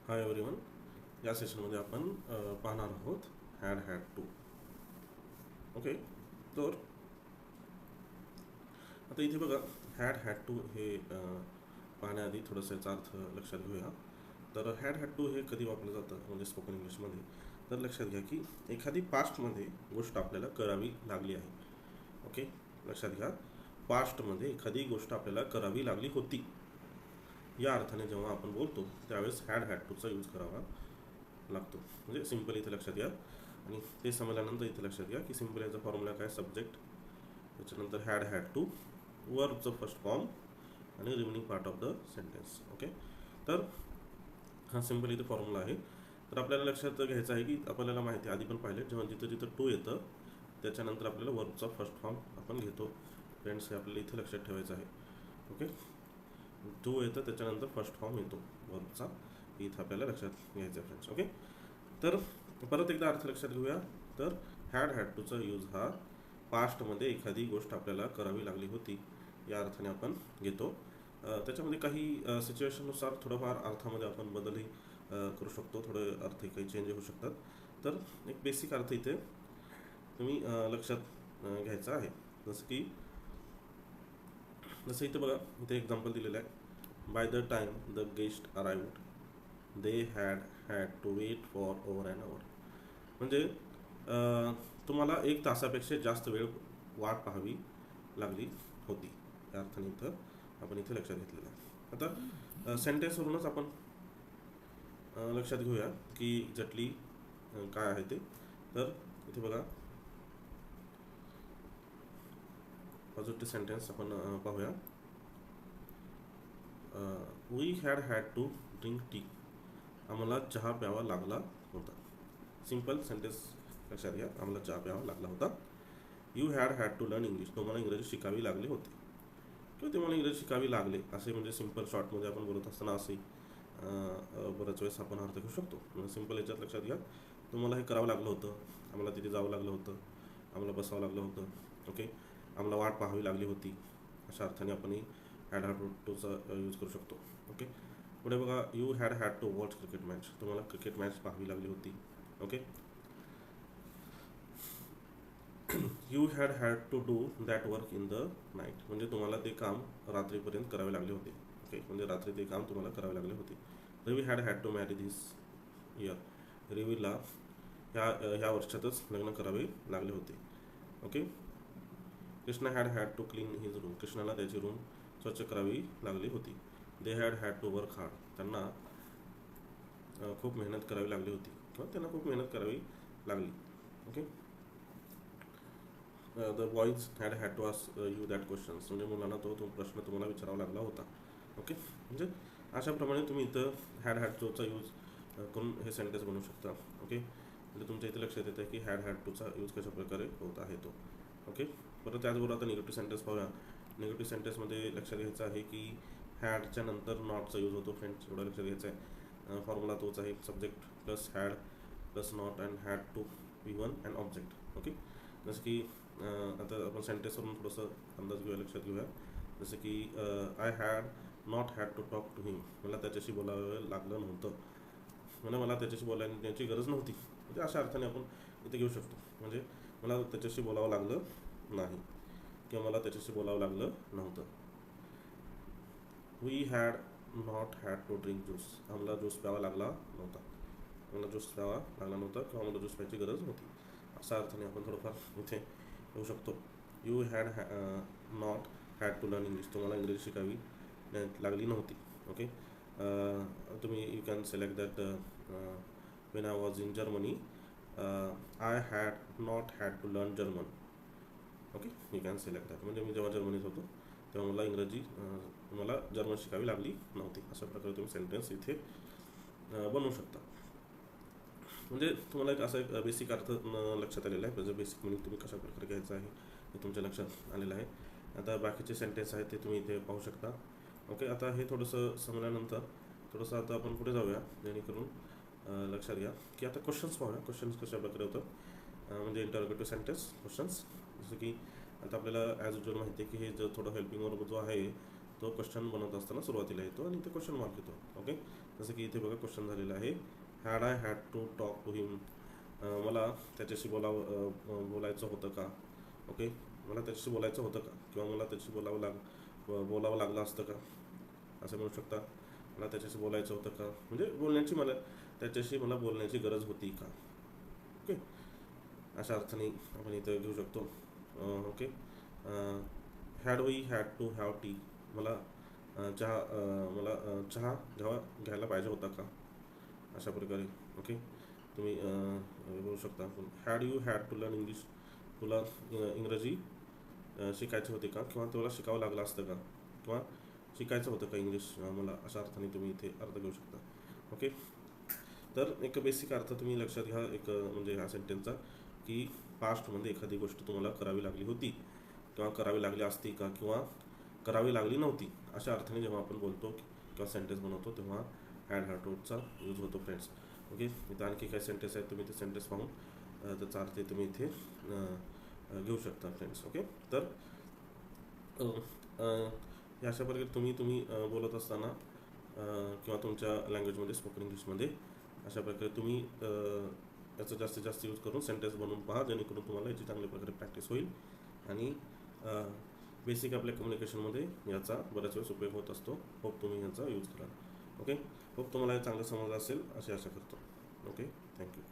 Hi everyone. या सेशनमध्ये आपण पाहणार आहोत हॅड टू. ओके, तर आता इथे बघा, हॅड टू हे पाहण्याआधी थोडंसं याचा अर्थ लक्षात घेऊया. तर हॅड टू हे कधी वापरलं जातं म्हणजे स्पोकन इंग्लिशमध्ये, तर लक्षात घ्या की एखादी पास्टमध्ये गोष्ट आपल्याला करावी लागली आहे. ओके, लक्षात घ्या, पास्टमध्ये एखादी गोष्ट आपल्याला करावी लागली होती या अर्थाने जेव्हा आपण बोलतो त्यावेळेस हॅड टूचा यूज करावा लागतो. म्हणजे सिम्पल इथे लक्षात घ्या. आणि ते समजल्यानंतर इथे लक्षात घ्या की सिम्पल याचा फॉर्म्युला काय, सब्जेक्ट, त्याच्यानंतर हॅड टू, वर्बचं फर्स्ट फॉर्म आणि remaining part of the sentence. Okay, तर हा सिम्पल इथे फॉर्म्युला आहे. तर आपल्याला लक्षात घ्यायचं आहे की आपल्याला माहिती आहे, आधी पण पाहिलं, जेव्हा जिथं जिथं टू येतं त्याच्यानंतर आपल्याला वर्बचा फर्स्ट फॉर्म आपण घेतो. फ्रेंड्स, हे आपल्याला इथे लक्षात ठेवायचं आहे. ओके, टू येतं त्याच्यानंतर फर्स्ट फॉर्म येतो वर्बचा, इथं आपल्याला लक्षात घ्यायचं आहे फ्रेंड्स. ओके, तर परत एकदा अर्थ लक्षात घेऊया. तर हॅड टूचा यूज हा पास्टमध्ये एखादी गोष्ट आपल्याला करावी लागली होती या अर्थाने आपण घेतो. त्याच्यामध्ये काही सिच्युएशननुसार थोडंफार अर्थामध्ये आपण बदलही करू शकतो, थोडे अर्थ काही चेंज होऊ शकतात. तर एक बेसिक अर्थ इथे तुम्ही लक्षात घ्यायचा आहे. जसं इथे बघा, इथे एक्झाम्पल दिलेलं आहे. By the time the guest arrived they had to wait for over and over. म्हणजे तुम्हाला 1 तासापेक्षा जास्त वेळ वाट पाहावी लागली होती या अर्थाने इथं आपण इथे लक्षात घेतलेलं आहे. आता सेंटेन्सवरूनच आपण लक्षात घेऊया की एक्झॅक्टली काय आहे ते. तर इथे बघा, पॉझिटिव्ह सेंटेन्स आपण पाहूया. We had to drink tea. आम्हाला चहा प्यावा लागला होता. सिम्पल सेंटेन्स लक्षात घ्या, आम्हाला चहा प्यावा लागला होता. You had to learn English. तुम्हाला इंग्रजी शिकावी लागली होती किंवा तुम्हाला इंग्रजी शिकावी लागले, असे म्हणजे सिम्पल शॉर्टमध्ये आपण बोलत असताना असे बऱ्याच वेळेस आपण अर्थ घेऊ शकतो. म्हणजे सिम्पल याच्यात लक्षात घ्या, तुम्हाला हे करावं लागलं होतं, आम्हाला तिथे जावं लागलं होतं, आम्हाला बसावं लागलं होतं. ओके, आम्हाला वाट पाहावी लागली होती, अशा अर्थाने आपण हॅड टूचा यूज करू शकतो. ओके, पुढे बघा, you had to watch cricket match. तुम्हाला क्रिकेट मॅच पाहावी लागली होती. Okay, you had to do that work in the night. म्हणजे तुम्हाला ते काम रात्रीपर्यंत करावे लागले होते. ओके, म्हणजे रात्री ते काम तुम्हाला करावे लागले होते. Ravi had to marry this year. रवीला ह्या वर्षातच लग्न करावे लागले होते. Okay, Krishna had to clean his room. कृष्णाला त्याची रूम स्वच्छ करावी लागली होती. They had to work hard. त्यांना खूप मेहनत करावी लागली होती किंवा त्यांना खूप मेहनत करावी लागली. Okay, the boys had to ask you that questions. म्हणजे मुलांना तो प्रश्न तुम्हाला विचारावा लागला होता. ओके, म्हणजे अशाप्रमाणे तुम्ही इथं हॅड टूचा यूज करून हे सेंटेन्स बनवू शकता. ओके, म्हणजे तुमच्या इथे लक्षात येतं की हॅड टूचा यूज कशा प्रकारे होत आहे तो. ओके, परत त्याचबरोबर आता निगेटिव्ह सेंटेन्स पाहूया. निगेटिव्ह सेंटेन्समध्ये लक्षात घ्यायचं आहे की हॅडच्या नंतर नॉटचा यूज होतो. फ्रेंड्स, एवढं लक्षात घ्यायचं आहे. फॉर्म्युला तोच आहे, subject plus had plus not and had to V one and object. Okay, जसं की आता आपण सेंटेन्सवरून थोडंसं अंदाज घेऊया, लक्षात घेऊया. जसं की I not had to talk to him. मला त्याच्याशी बोलावं लागलं नव्हतं, म्हणजे मला त्याच्याशी बोलायची गरज नव्हती. म्हणजे अशा अर्थाने आपण इथे घेऊ शकतो. म्हणजे मला त्याच्याशी बोलावं लागलं नाही किंवा मला त्याच्याशी बोलावं लागलं नव्हतं. We not had to drink juice. आम्हाला ज्यूस प्यावा लागला नव्हता. आम्हाला ज्यूस प्यावा लागला नव्हता किंवा आम्हाला ज्यूस प्यायची गरज नव्हती, अशा अर्थाने आपण थोडंफार इथे येऊ शकतो. You not had to learn English. तुम्हाला इंग्रजी शिकावी लागली नव्हती. ओके, तुम्ही you can select that when I was in Germany I had not had to learn German. Okay, you can select that. म्हणजे मी जेव्हा जर्मनीत होतो तेव्हा मला जर्मन शिकावी लागली नव्हती. अशा प्रकारे तुम्ही सेंटेन्स इथे बनवू शकता. म्हणजे तुम्हाला एक बेसिक अर्थ लक्षात आलेला आहे. त्याचं बेसिक मिनिंग तुम्ही कशा प्रकारे घ्यायचं आहे हे तुमच्या लक्षात आलेलं आहे. आता बाकीचे सेंटेन्स आहेत ते तुम्ही इथे पाहू शकता. ओके, आता हे थोडंसं समजल्यानंतर थोडंसं आता आपण पुढे जाऊया, जेणेकरून लक्षात घ्या की आता क्वेश्चन्स पाहूया. क्वेश्चन्स कशा प्रकारे होतं, म्हणजे इंटरोगेटिव्ह सेंटेन्स क्वेश्चन्स. जसं की आता आपल्याला ॲज युजल माहिती आहे की हे जो थोडं हेल्पिंग वर्ब जो आहे तो क्वेश्चन बनवत असताना सुरुवातीला येतो आणि ते क्वेश्चन मार्क येतो. ओके, जसं की इथे बघा क्वेश्चन झालेला आहे, had I had to talk to him. मला त्याच्याशी बोलायचं होतं का. ओके, मला त्याच्याशी बोलायचं होतं का, किंवा मला त्याच्याशी बोलावं लागलं असतं का, असं म्हणू शकता. मला त्याच्याशी बोलायचं होतं का म्हणजे त्याच्याशी मला बोलण्याची गरज होती का. ओके, अशा अर्थाने आपण इथं घेऊ शकतो. Okay, had we had to have tea. मला चहा घ्यायला पाहिजे होता का, अशा प्रकारे. ओके, तुम्ही बोलू शकता. Had you had to learn English. तुला इंग्रजी शिकायचे होते का, किंवा तुला शिकावं लागलं असतं का, किंवा शिकायचं होतं का इंग्लिश मला, अशा अर्थाने तुम्ही इथे अर्थ घेऊ शकता. ओके, तर एक बेसिक अर्थ तुम्ही लक्षात घ्या एक म्हणजे ह्या सेंटेन्सचा, की पास्टमध्ये एखादी गोष्ट तुम्हाला करावी लागली होती, किंवा करावी लागली असती का, किंवा करावी लागली नव्हती, अशा अर्थाने जेव्हा आपण बोलतो किंवा सेंटेन्स बनवतो तेव्हा हॅड हॅड टूचा यूज होतो फ्रेंड्स. ओके, इथं आणखी काही सेंटेन्स आहेत, तुम्ही ते सेंटेन्स पाहून त्याचा अर्थ तुम्ही इथे घेऊ शकता फ्रेंड्स. ओके, तर अशा प्रकारे तुम्ही बोलत असताना किंवा तुमच्या लँग्वेजमध्ये स्पोकन इंग्लिशमध्ये अशा प्रकारे तुम्ही याचा जास्तीत जास्त यूज करून सेंटेन्स बनवून पहा, जेणेकरून तुम्हाला याची चांगल्या प्रकारे प्रॅक्टिस होईल आणि बेसिक आपल्या कम्युनिकेशनमध्ये याचा बऱ्याच वेळेस उपयोग होत असतो. होप तुम्ही याचा यूज कराल. ओके, होप तुम्हाला चांगलं समजलं असेल अशी आशा करतो. Okay, thank you.